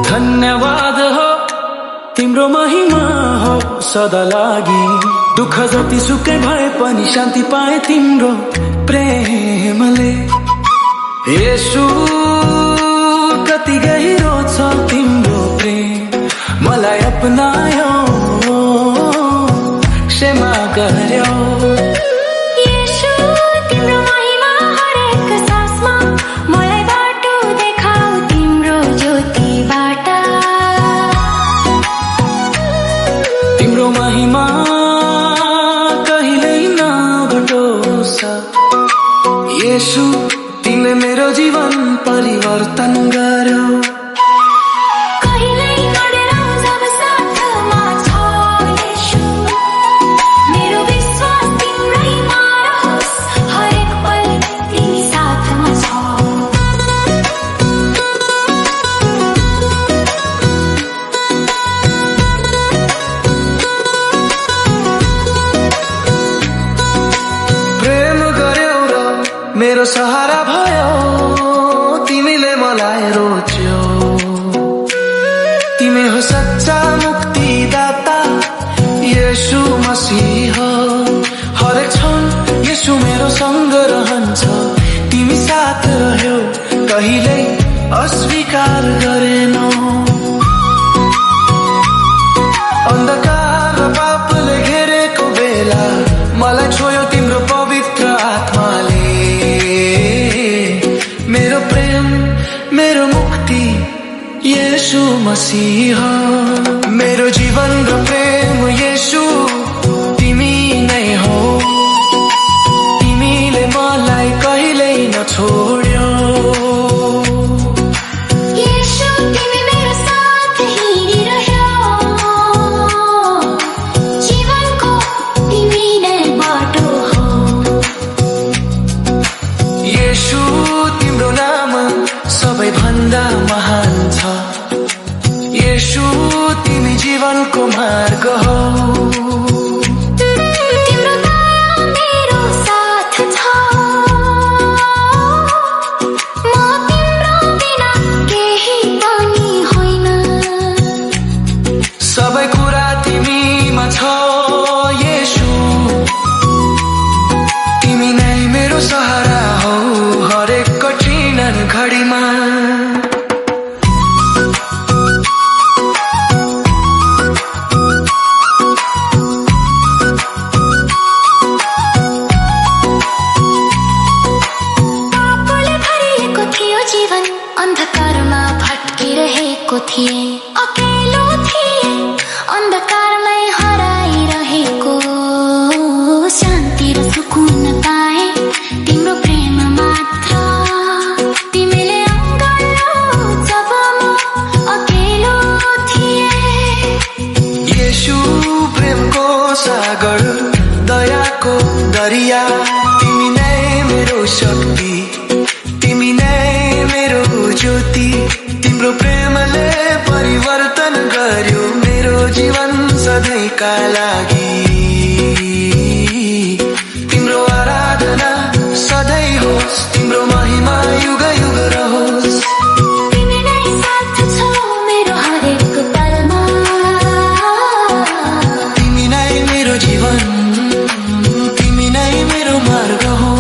धन्यवाद हो तिम्रो महिमा हो सदा लागि। दुःख जति सुकै भए पनि शान्ति पाए तिम्रो प्रेमले। येशू कति गहिरो छ तिम्रो प्रेम, मलाई अपनायो क्षमा गर्यो। येशू तिम्रो महिमा हरेक सासमा, मलाई बाटो देखाऊ तिम्रो ज्योतिबाट। तिम्रो महिमा कहिल्यै नघटोस् येशू, तिमीले मेरो जीवन परिवर्तन गर्यो। कहिल्यै नडराऊ जब साथमा छ येशू, मेरो विश्वास तिम्रैमा रहोस्, हरेक पल तिमी साथमा छौ। प्रेम गर्यौ र मेरो सहारा भयो, तिमीले मलाई रोज्यौ। तिमी हो सच्चा मुक्तिदाता येशू मसीह। हरेक क्षण येशू मेरो सँग रहन्छ, तिमी साथ रह्यौ, कहिल्यै अस्वीकार गरेनौ। अन्धकार र पापले घेरेको बेला मलाई छोयो तिम्रो पवित्र आत्माले। मेरो प्रेम, मेरो मुक्ति येशू मसीह। मेरो जीवन र प्रेम येशू तिमी नै हो, तिमीले मलाई कहिल्यै नछोड्यौ। येशू तिमी मेरो साथ हिँडिरह्यौ, जीवनको तिमी नै बाटो हो। येशू तिम्रो नाम सबैभन्दा महान छ, येशू तिमी जीवनको मार्ग हो। तिम्रो दया मेरो साथ छ, म तिम्रो बिना केही पनि होइन। सबै कुरा तिमीमा छ येशू, तिमी नै मेरो सहारा हो हरेक कठिन घडीमा। पापले भरिएको थियो जीवन, अन्धकारमा भट्किरहेको थिए। अकेलो थिए, अन्धकारमै हराइरहेको, शान्ति र सुकुन पाए तिम्रो प्रेम मात्र। तिमीले अँगाल्यौ जब म अकेलो थिए। येशू प्रेमको सागर, दयाको दरिया, तिमी नै मेरो शक्ति, तिमी नै मेरो ज्योति। तिम्रो प्रेमले परिवर्तन गर्यो मेरो जीवन सधैँका लागि। तिम्रो आराधना सधैँ होस्, तिम्रो महिमा युग युग रहोस्। तिमी नै साथ छौ मेरो हरेक पलमा, तिमी नै मेरो जीवन, तिमी नै मेरो मार्ग हो।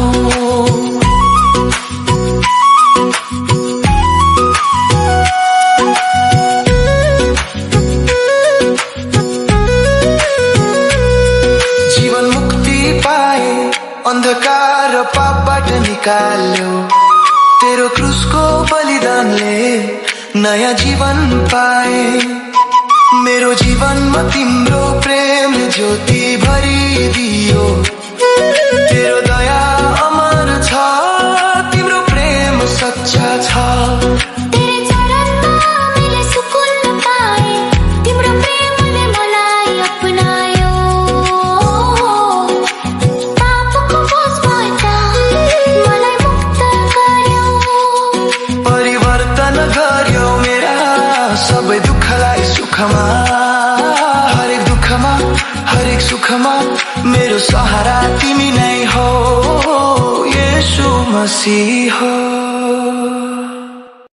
जीवन मुक्ति पाए, अन्धकार र पापबाट निकाल्यो, तेरो क्रुसको बलिदानले नयाँ जीवन पाए। मेरो जीवनमा तिम्रो प्रेम ज्योति भरिदियो, तेरो दया अमर छ, तिम्रो प्रेम सच्चा छ। तेरे चरणमा मैले सुकुन पाए, तिम्रो प्रेमले मलाई अपनायो। पापको हरेक सुखमा मेरो सहारा तिमी नै हो येशू मसीह हो